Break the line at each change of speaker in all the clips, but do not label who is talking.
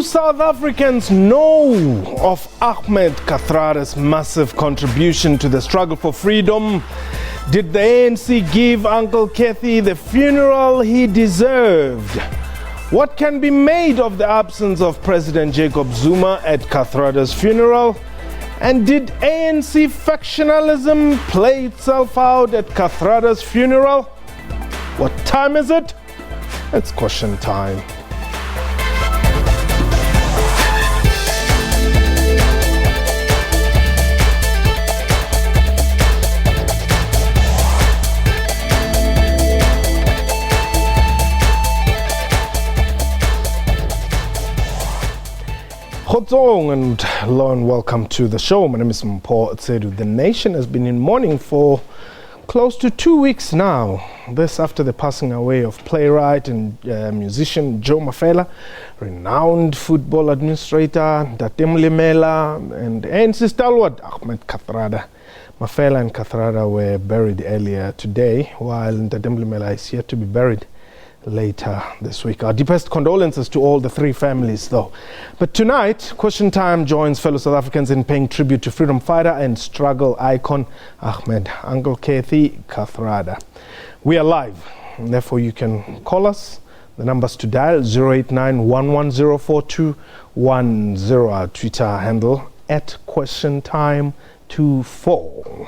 South Africans know of Ahmed Kathrada's massive contribution to the struggle for freedom? Did the ANC give Uncle Kathy the funeral he deserved? What can be made of the absence of President Jacob Zuma at Kathrada's funeral? And did ANC factionalism play itself out at Kathrada's funeral? What time is it? It's question time. Khotsong and hello and welcome to the show. My name is Mafela. The nation has been in mourning for close to 2 weeks now. This after the passing away of playwright and musician Joe Mafela, renowned football administrator Molemela, and ANC stalwart Ahmed Kathrada. Mafela and Kathrada were buried earlier today, while Molemela is yet to be buried later this week. Our deepest condolences to all the three families, though. But tonight, Question Time joins fellow South Africans in paying tribute to freedom fighter and struggle icon Ahmed Uncle Kathy Kathrada. We are live, and therefore you can call us. The numbers to dial 089-110-4210. Our Twitter handle @QuestionTime24.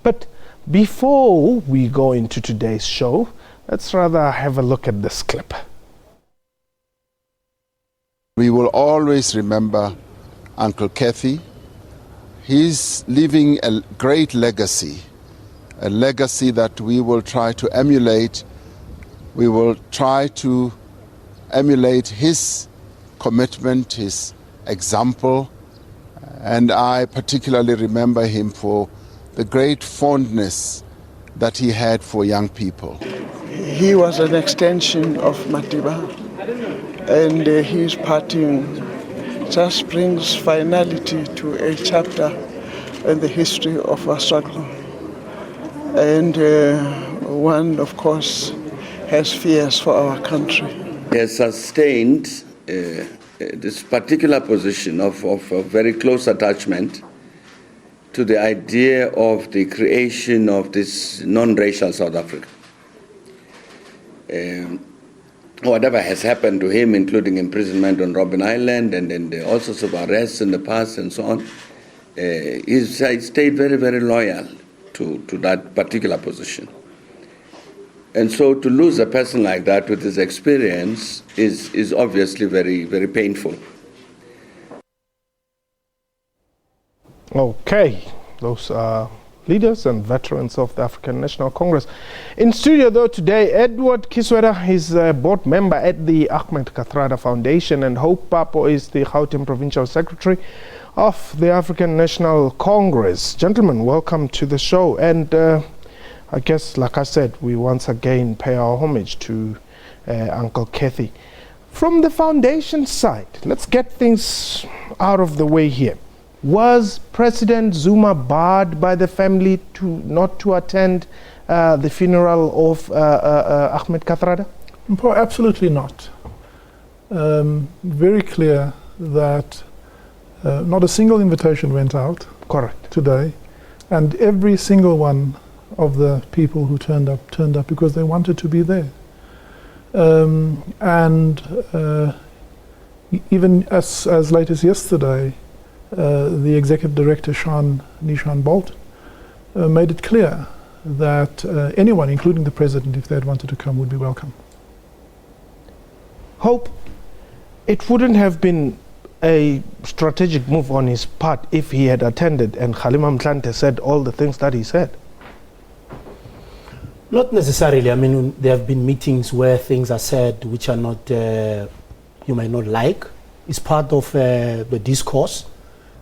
But before we go into today's show, let's rather have a look at this clip.
We will always remember Uncle Kathy. He's leaving a great legacy, a legacy that we will try to emulate. We will try to emulate his commitment, his example, and I particularly remember him for the great fondness that he had for young people.
He was an extension of Matiba, and his parting just brings finality to a chapter in the history of our struggle. And one, of course, has fears for our country.
He has sustained this particular position of very close attachment to the idea of the creation of this non-racial South Africa. Whatever has happened to him, including imprisonment on Robben Island and then all sorts of arrests in the past and so on, he stayed very, very loyal to that particular position. And so to lose a person like that with his experience is obviously very, very painful.
Okay, those are leaders and veterans of the African National Congress. In studio, though, today, Edward Kiswera is a board member at the Ahmed Kathrada Foundation, and Hope Papo is the Gauteng Provincial Secretary of the African National Congress. Gentlemen, welcome to the show. And I guess, like I said, we once again pay our homage to Uncle Kathy. From the foundation side, let's get things out of the way here. Was President Zuma barred by the family not to attend the funeral of Ahmed Kathrada?
Absolutely not. Very clear that not a single invitation went out.
Correct.
Today, and every single one of the people who turned up because they wanted to be there. Even as late as yesterday, the executive director, Nishan Bolton, made it clear that anyone, including the president, if they had wanted to come, would be welcome.
Hope, it wouldn't have been a strategic move on his part if he had attended and Kgalema Mtlante said all the things that he said.
Not necessarily. I mean, there have been meetings where things are said which are not, you might not like. It's part of the discourse.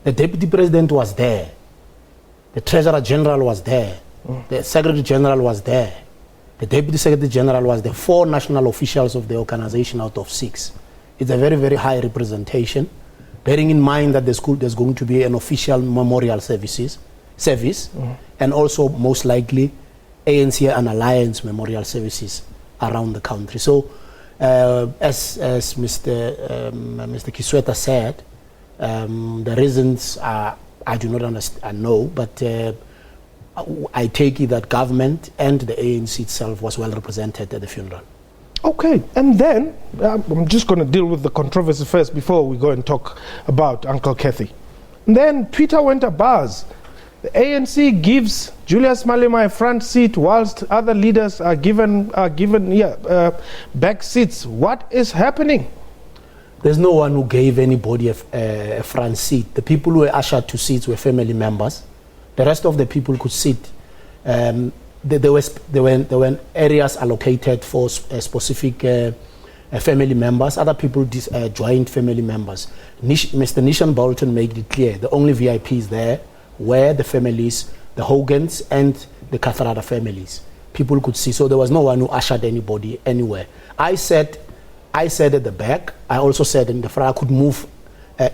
The Deputy President was there. The Treasurer General was there. The Secretary General was there. The Deputy Secretary General was there. 4 national officials of the organization out of 6. It's a very, very high representation, bearing in mind that there's going to be an official memorial service, and also most likely ANC and Alliance memorial services around the country. So As Mr. Kathrada said, the reasons are, I do not understand, know, but I take it that government and the ANC itself was well represented at the funeral.
Okay, and then I'm just going to deal with the controversy first before we go and talk about Uncle Kathy. And then Twitter went abuzz. The ANC gives Julius Malema a front seat whilst other leaders are given back seats. What is happening?
There's no one who gave anybody a front seat. The people who were ushered to seats were family members. The rest of the people could sit. There were areas allocated for specific family members. Other people joined family members. Mr. Nishan Bolton made it clear the only VIPs there were the families, the Hogans and the Kathrada families. People could see, so there was no one who ushered anybody anywhere. I said at the back, I also said in the front, I could move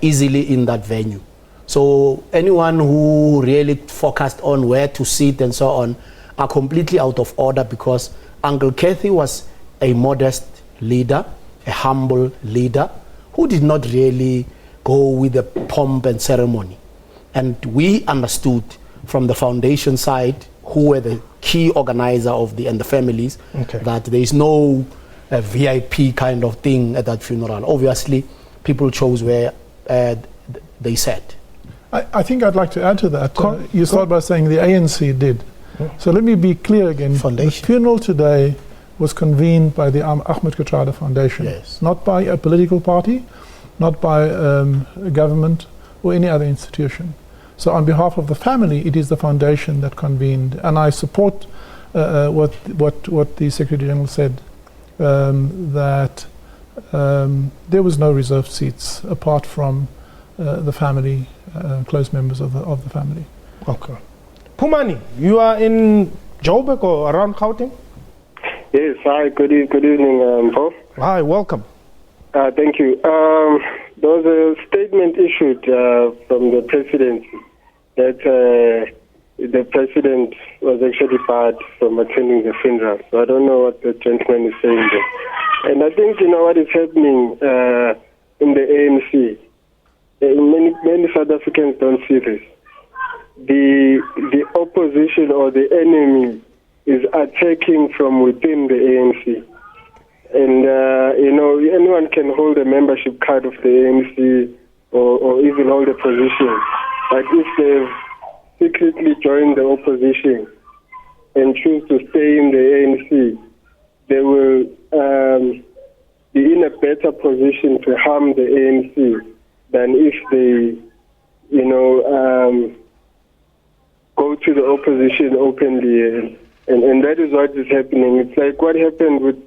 easily in that venue. So anyone who really focused on where to sit and so on are completely out of order, because Uncle Kathy was a modest leader, a humble leader, who did not really go with the pomp and ceremony. And we understood from the foundation side, who were the key organizer of the families, that there is no VIP kind of thing at that funeral. Obviously, people chose where they sat.
I think I'd like to add to that. You start by saying the ANC did. So let me be clear again. The funeral today was convened by the Ahmed Kathrada Foundation, not by a political party, not by a government or any other institution. So on behalf of the family, it is the foundation that convened, and I support what the Secretary General said, that there was no reserved seats apart from the family, close members of the family.
Okay. Pumani, you are in Joburg or around Gauteng?
Yes, hi, good evening, Paul.
Hi, welcome.
Thank you. There was a statement issued from the president that the president was actually barred from attending the funeral. So I don't know what the gentleman is saying there. And I think, what is happening in the ANC, many South Africans don't see this. The opposition or the enemy is attacking from within the ANC. And, anyone can hold a membership card of the ANC or even hold a position. But if they've secretly joined the opposition and choose to stay in the ANC, they will be in a better position to harm the ANC than if they, go to the opposition openly. And that is what is happening. It's like what happened with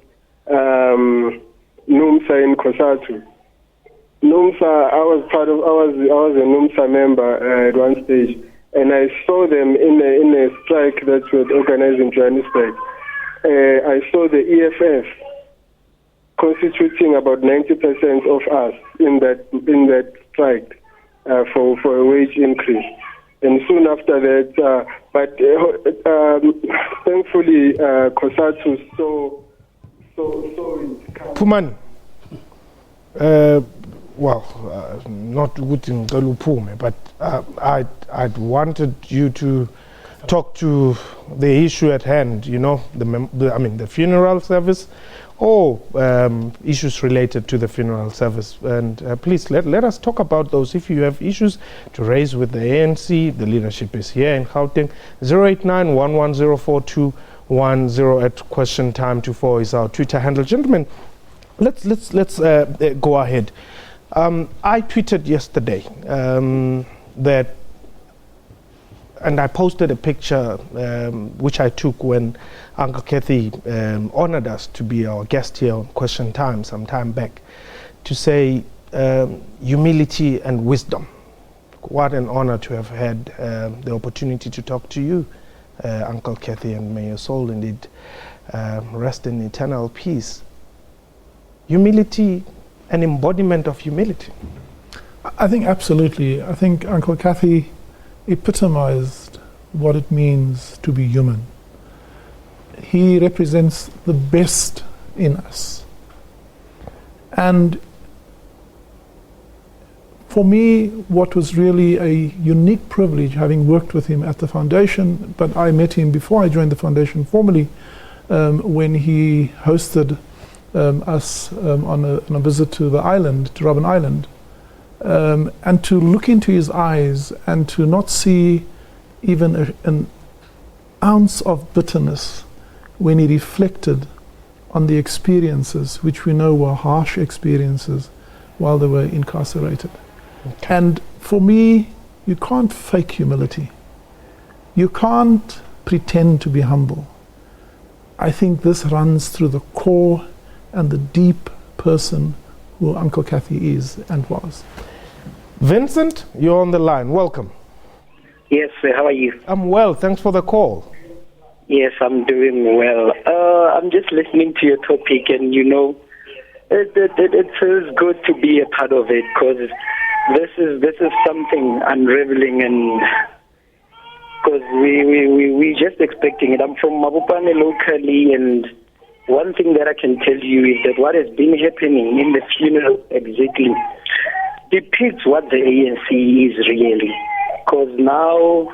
NUMSA in Kosatu. NUMSA, I was a NUMSA member at one stage, and I saw them in a strike that was organized in Johannesburg. I saw the EFF constituting about 90% of us in that strike for a wage increase. And soon after that, thankfully, Kosatu saw it come.
Pumani, not good in Galupume, but I'd wanted you to talk to the issue at hand, the funeral service, or issues related to the funeral service. And please let us talk about those. If you have issues to raise with the ANC, the leadership is here in Gauteng. 089-110-4210 at question time 24 is our Twitter handle. Gentlemen, let's go ahead. I tweeted yesterday that, and I posted a picture which I took when Uncle Kathy honored us to be our guest here on Question Time some time back, to say humility and wisdom. What an honor to have had the opportunity to talk to you, Uncle Kathy, and may your soul indeed rest in eternal peace. Humility, an embodiment of humility.
I think absolutely. I think Uncle Kathy epitomized what it means to be human. He represents the best in us. And for me, what was really a unique privilege, having worked with him at the foundation, but I met him before I joined the foundation formally, when he hosted us on a visit to the island, to Robben Island, and to look into his eyes and to not see even an ounce of bitterness when he reflected on the experiences, which we know were harsh experiences, while they were incarcerated. Okay. And for me, you can't fake humility. You can't pretend to be humble. I think this runs through the core and the deep person who Uncle Kathy is and was.
Vincent, you're on the line. Welcome.
Yes, sir. How are you?
I'm well. Thanks for the call.
Yes, I'm doing well. I'm just listening to your topic, and it feels good to be a part of it, because this is something unraveling, and because we just expecting it. I'm from Mabopane locally, and one thing that I can tell you is that what has been happening in the funeral exactly depicts what the ANC is really. Because now,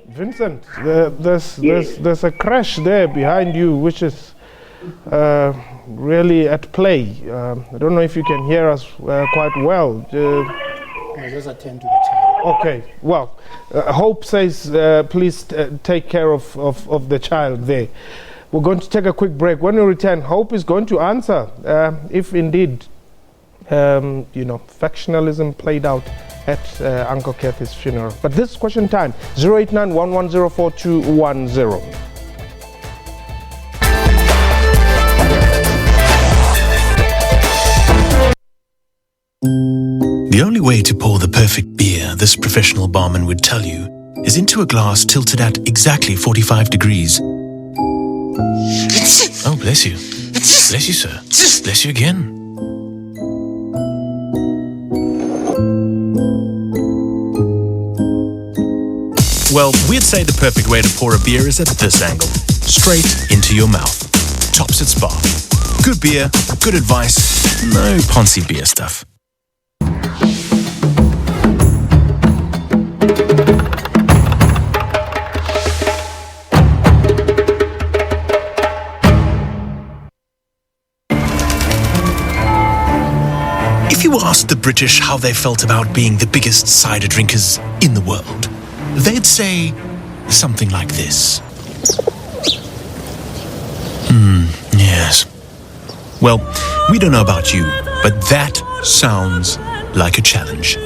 Vincent, there's a crash there behind you, which is really at play. I don't know if you can hear us quite well.
Just attend to the child.
Okay, well, Hope says please take care of the child there. We're going to take a quick break. When we return, Hope is going to answer if indeed factionalism played out at Uncle Kathy's funeral. But this is question time. 089-1104-210.
The only way to pour the perfect beer, this professional barman would tell you, is into a glass tilted at exactly 45 degrees. Oh, bless you. Bless you, sir. Bless you again. Well, we'd say the perfect way to pour a beer is at this angle, straight into your mouth. Tops its bar. Good beer, good advice, no Ponzi beer stuff. If you asked the British how they felt about being the biggest cider drinkers in the world, they'd say something like this. Yes. Well, we don't know about you, but that sounds like a challenge.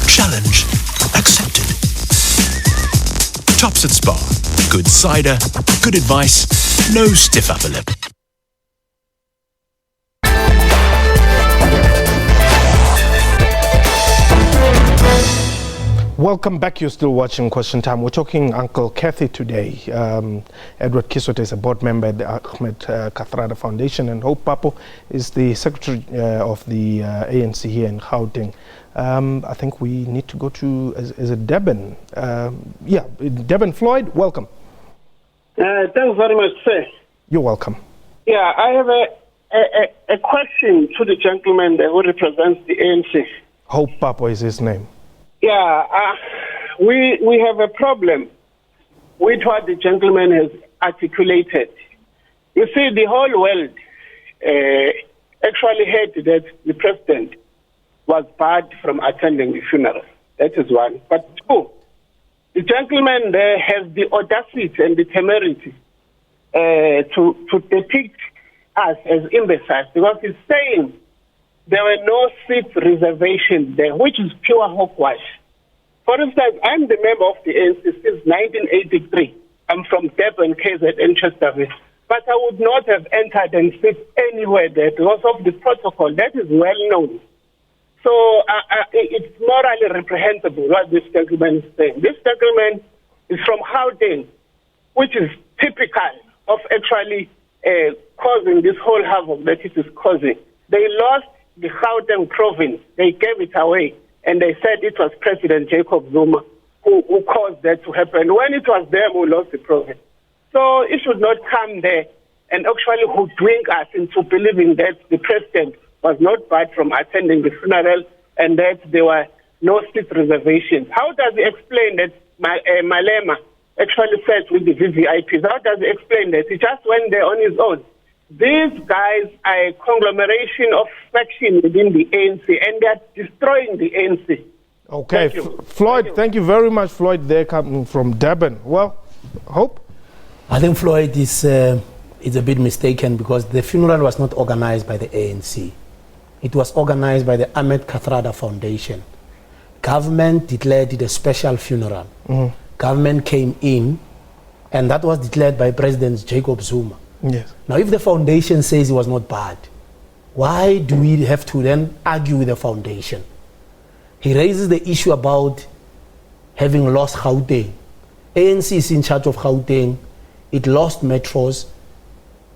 Challenge accepted. Tops at Spa. Good cider, good advice, no stiff upper lip.
Welcome back. You're still watching Question Time. We're talking Uncle Kathy today. Edward Kiswete is a board member at the Ahmed Kathrada Foundation, and Hope Papo is the secretary of the ANC here in Gauteng. I think we need to go to, is it Deben? Deben Floyd, welcome.
Thanks very much, sir.
You're welcome.
Yeah, I have a question to the gentleman who represents the ANC.
Hope Papo is his name.
Yeah, we have a problem with what the gentleman has articulated. You see, the whole world actually heard that the president was barred from attending the funeral. That is one. But two, the gentleman there has the audacity and the temerity to depict us as imbeciles, because he's saying there were no seat reservations there, which is pure hogwash. For instance, I'm the member of the ANC since 1983. I'm from Durban, KZN, Chesterfield. But I would not have entered and sit anywhere there because of the protocol. That is well known. So it's morally reprehensible what this gentleman is saying. This gentleman is from Gauteng, which is typical of actually causing this whole havoc that it is causing. They lost the Gauteng province. They gave it away, and they said it was President Jacob Zuma who caused that to happen, when it was them who lost the province. So it should not come there and actually hoodwink us into believing that the president was not barred from attending the funeral and that there were no seat reservations. How does he explain that Molemela actually sat with the VVIPs? How does he explain that? He just went there on his own. These guys are a conglomeration of faction within the ANC, and they're destroying the ANC.
Okay, Floyd, thank you very much, Floyd, there coming from Durban. Well, Hope?
I think Floyd is a bit mistaken because the funeral was not organized by the ANC. It was organized by the Ahmed Kathrada Foundation. Government declared it a special funeral. Mm-hmm. Government came in, and that was declared by President Jacob Zuma.
Yes.
Now, if the foundation says it was not bad, why do we have to then argue with the foundation? He raises the issue about having lost Gauteng. ANC is in charge of Gauteng. It lost metros.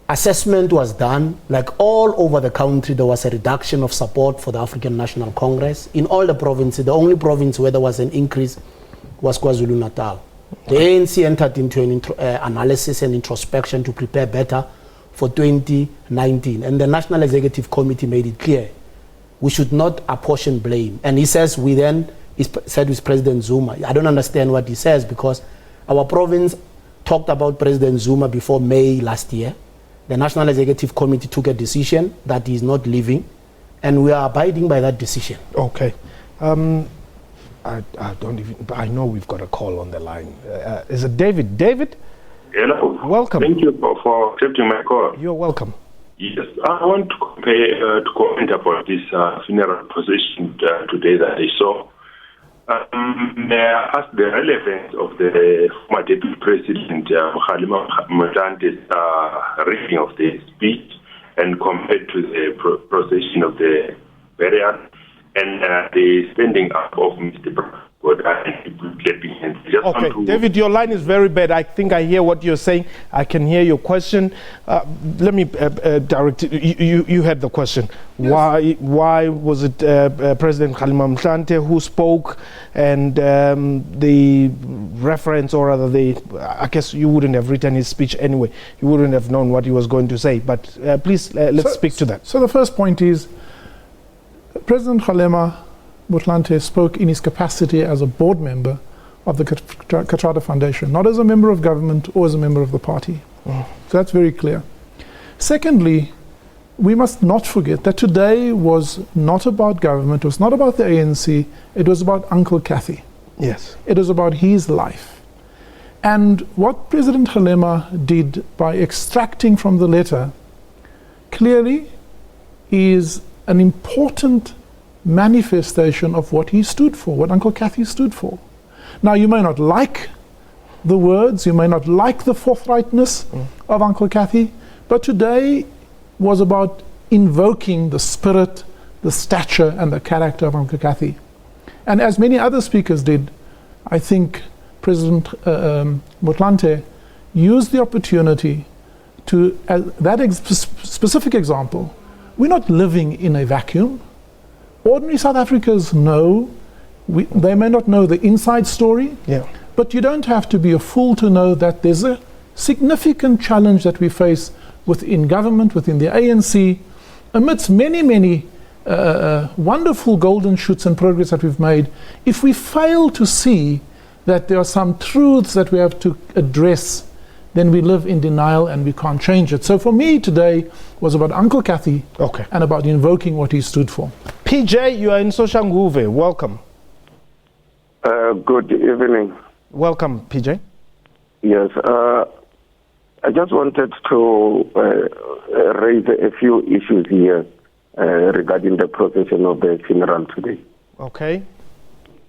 Assessment was done. Like all over the country, there was a reduction of support for the African National Congress. In all the provinces, the only province where there was an increase was KwaZulu-Natal. The ANC entered into an analysis and introspection to prepare better for 2019. And the National Executive Committee made it clear we should not apportion blame. And he says we then said with President Zuma. I don't understand what he says because our province talked about President Zuma before May last year. The National Executive Committee took a decision that he is not leaving, and we are abiding by that decision.
Okay. I know we've got a call on the line. Is it David? David?
Hello.
Welcome.
Thank you for accepting my call.
You're welcome.
Yes, I want to comment about this funeral procession today that I saw. May I ask the relevance of the former Deputy President Mafela and reading of the speech and compared to the procession of the burial and the standing up of Mr. Brown.
Okay, David, your line is very bad. I think I hear what you're saying. I can hear your question. Let me direct it. You had the question. Yes. Why was it President Kgalema Motlanthe who spoke, and the reference, or rather I guess you wouldn't have written his speech anyway. You wouldn't have known what he was going to say. But please, let's speak to that.
So the first point is President Kgalema Motlanthe spoke in his capacity as a board member of the Kathrada Foundation, not as a member of government or as a member of the party. So that's very clear. Secondly, we must not forget that today was not about government, it was not about the ANC, it was about Uncle Kathy.
Yes.
It was about his life. And what President Kgalema did by extracting from the letter clearly is an important manifestation of what he stood for, what Uncle Kathy stood for. Now, you may not like the words, you may not like the forthrightness of Uncle Kathy, but today was about invoking the spirit, the stature, and the character of Uncle Kathy. And as many other speakers did, I think President Motlanthe used the opportunity to, that specific example, we're not living in a vacuum. Ordinary South Africans know, they may not know the inside story, but you don't have to be a fool to know that there's a significant challenge that we face within government, within the ANC, amidst many wonderful golden shoots and progress that we've made. If we fail to see that there are some truths that we have to address, then we live in denial and we can't change it. So for me today was about Uncle Kathy and about invoking what he stood for.
PJ, you are in Soshanguve. Welcome.
Good evening.
Welcome, PJ.
Yes, I just wanted to raise a few issues here regarding the procession of the funeral today.
Okay.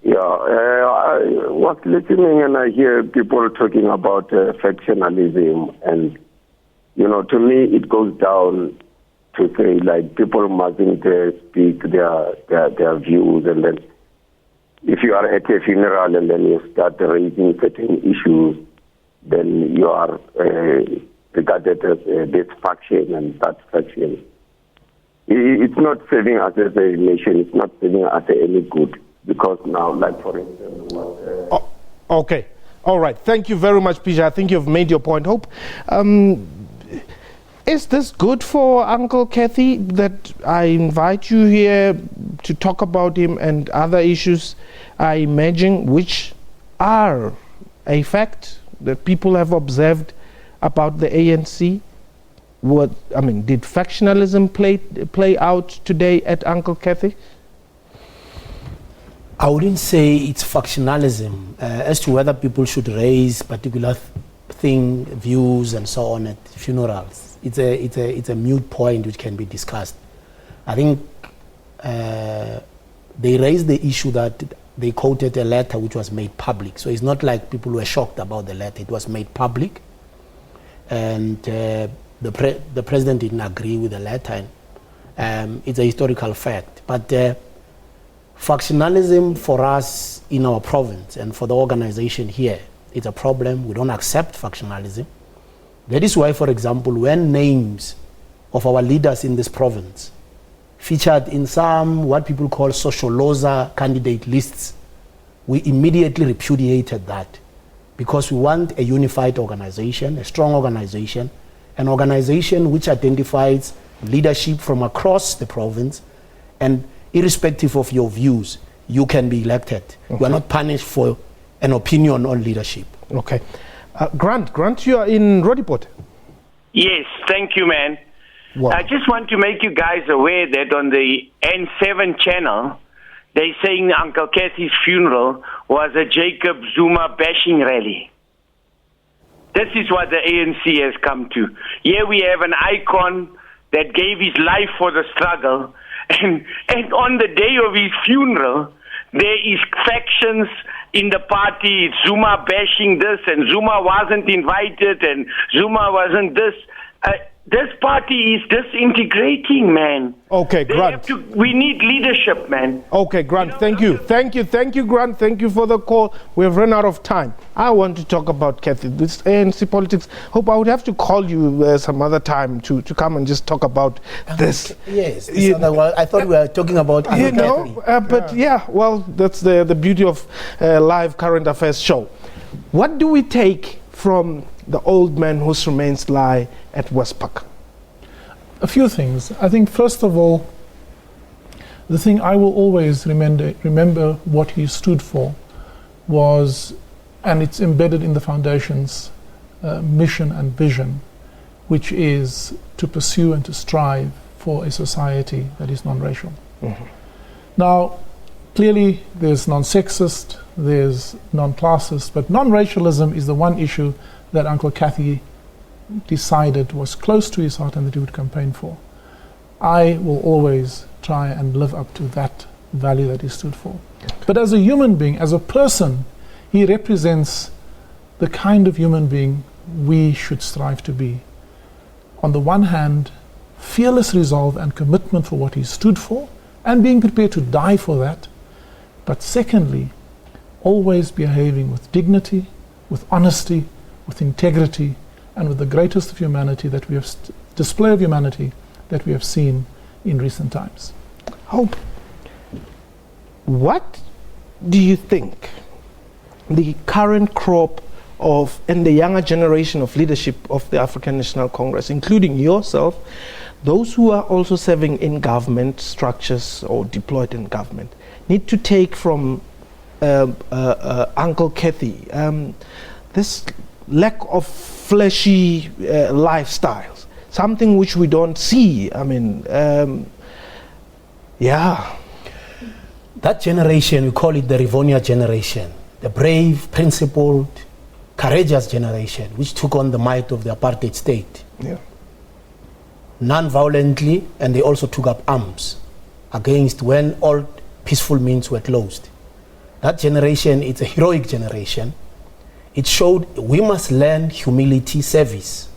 Yeah, I was listening and I hear people talking about factionalism, and to me it goes down to say like people mustn't speak their views, and then if you are at a funeral and then you start raising certain issues, then you are regarded as this faction and that faction. It's not serving us as a nation. It's not serving us any good. Because now, like for instance,
okay, all right. Thank you very much, PJ. I think you've made your point. Hope, Is this good for Uncle Kathy that I invite you here to talk about him and other issues I imagine which are a fact that people have observed about the ANC? Did factionalism play out today at Uncle Kathy?
I wouldn't say it's factionalism. As to whether people should raise particular views and so on at funerals, it's a moot point which can be discussed. I think they raised the issue that they quoted a letter which was made public. So it's not like people were shocked about the letter. It was made public, and the president didn't agree with the letter. It's a historical fact. But factionalism for us in our province and for the organization here, it's a problem. We don't accept factionalism. That is why, for example, when names of our leaders in this province featured in some what people call socioloza candidate lists, we immediately repudiated that, because we want a unified organization, a strong organization, an organization which identifies leadership from across the province, and irrespective of your views, you can be elected. Okay. You are not punished for an opinion on leadership.
Okay. Grant, you are in Rodiport.
Yes, thank you, man.
Wow.
I just want to make you guys aware that on the N7 channel, they're saying Uncle Kathy's funeral was a Jacob Zuma bashing rally. This is what the ANC has come to. Here we have an icon that gave his life for the struggle, and on the day of his funeral, there is factions in the party, Zuma bashing this, and Zuma wasn't invited, and Zuma wasn't this. This party is disintegrating, man.
Okay, Grant.
We need leadership, man.
Okay, Grant, thank you, Grant. Thank you for the call. We have run out of time. I want to talk about Kathy, this ANC politics. Hope I would have to call you some other time to come and just talk about this.
Yes, I thought we were talking about
Kathy. Well, that's the beauty of live current affairs show. What do we take from the old man whose remains lie at Westpark?
A few things. I think, first of all, the thing I will always remember what he stood for was, and it's embedded in the foundation's mission and vision, which is to pursue and to strive for a society that is non-racial. Mm-hmm. Now, clearly there's non-sexist, there's non-classist, but non-racialism is the one issue that Uncle Kathy decided was close to his heart and that he would campaign for. I will always try and live up to that value that he stood for. But as a human being, as a person, he represents the kind of human being we should strive to be. On the one hand, fearless resolve and commitment for what he stood for, and being prepared to die for that. But secondly, always behaving with dignity, with honesty, with integrity, and with the greatest of humanity that we have display of humanity that we have seen in recent times.
Hope, what do you think the current crop of and the younger generation of leadership of the African National Congress, including yourself, those who are also serving in government structures or deployed in government, need to take from Uncle Kathy, this lack of fleshy lifestyles, something which we don't see? That
generation, we call it the Rivonia generation, the brave, principled, courageous generation, which took on the might of the apartheid state.
Yeah.
Non-violently, and they also took up arms against when all peaceful means were closed. That generation, it's a heroic generation. It showed we must learn humility, service,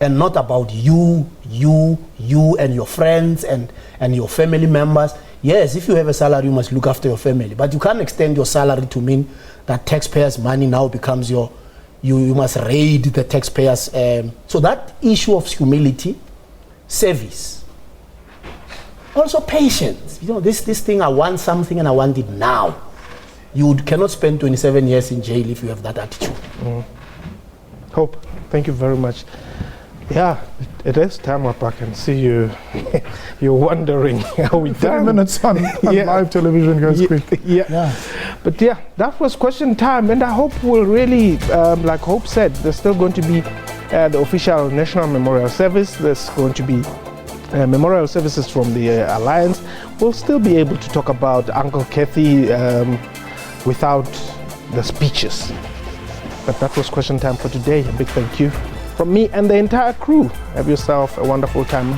and not about you and your friends and your family members. Yes, if you have a salary, you must look after your family, but you can't extend your salary to mean that taxpayers' money now becomes you must raid the taxpayers. So that issue of humility, service, also patience. This thing, I want something and I want it now. You cannot spend 27 years in jail if you have that attitude.
Hope, thank you very much. Yeah, it is time up. I can see you. You're wondering, are we
30
done?
minutes on live television goes quick.
Yeah. But yeah, that was question time, and I hope we'll really, like Hope said, there's still going to be the official National Memorial Service. There's going to be memorial services from the Alliance. We'll still be able to talk about Uncle Kathy without the speeches. But that was question time for today. A big thank you from me and the entire crew. Have yourself a wonderful time.